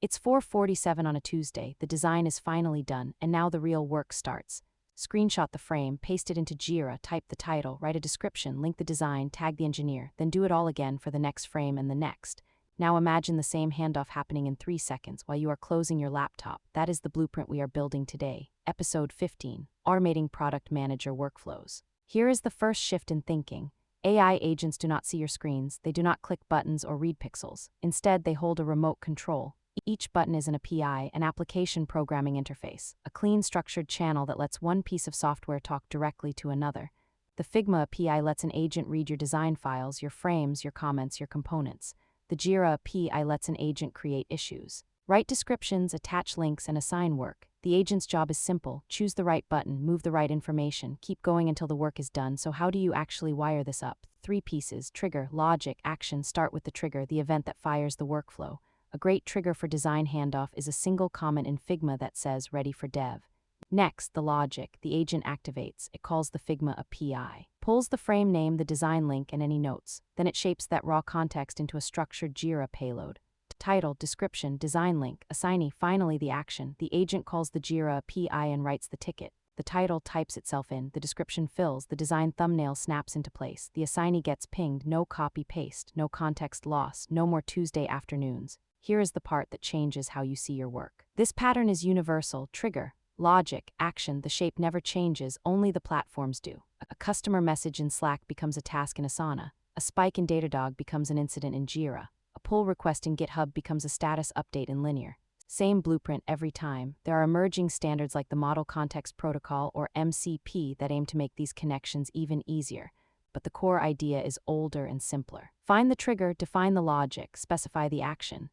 It's 4:47 on a Tuesday, the design is finally done, and now the real work starts. Screenshot the frame, paste it into Jira, type the title, write a description, link the design, tag the engineer, then do it all again for the next frame and the next. Now imagine the same handoff happening in 3 seconds while you are closing your laptop. That is the blueprint we are building today. Episode 15, Automating Product Manager Workflows. Here is the first shift in thinking. AI agents do not see your screens, they do not click buttons or read pixels. Instead, they hold a remote control. Each button is an API, an application programming interface, a clean, structured channel that lets one piece of software talk directly to another. The Figma API lets an agent read your design files, your frames, your comments, your components. The Jira API lets an agent create issues. Write descriptions, attach links, and assign work. The agent's job is simple: choose the right button, move the right information, keep going until the work is done. So how do you actually wire this up? 3 pieces: trigger, logic, action. Start with the trigger, the event that fires the workflow. A great trigger for design handoff is a single comment in Figma that says ready for dev. Next, the logic. The agent activates. It calls the Figma API, pulls the frame name, the design link, and any notes. Then it shapes that raw context into a structured Jira payload. Title, description, design link, assignee. Finally, the action. The agent calls the Jira API and writes the ticket. The title types itself in, the description fills, the design thumbnail snaps into place, the assignee gets pinged, no copy-paste, no context loss, no more Tuesday afternoons. Here is the part that changes how you see your work. This pattern is universal: trigger, logic, action. The shape never changes, only the platforms do. A customer message in Slack becomes a task in Asana. A spike in Datadog becomes an incident in Jira. A pull request in GitHub becomes a status update in Linear. Same blueprint every time. There are emerging standards like the Model Context Protocol or MCP that aim to make these connections even easier. But the core idea is older and simpler. Find the trigger, define the logic, specify the action.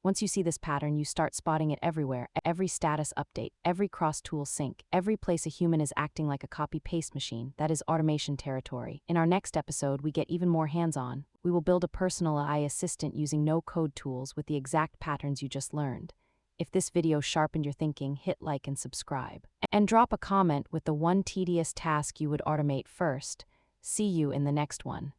Once you see this pattern, you start spotting it everywhere: every status update, every cross-tool sync, every place a human is acting like a copy-paste machine. That is automation territory. In our next episode, we get even more hands-on. We will build a personal AI assistant using no-code tools with the exact patterns you just learned. If this video sharpened your thinking, hit like and subscribe. And drop a comment with the one tedious task you would automate first. See you in the next one.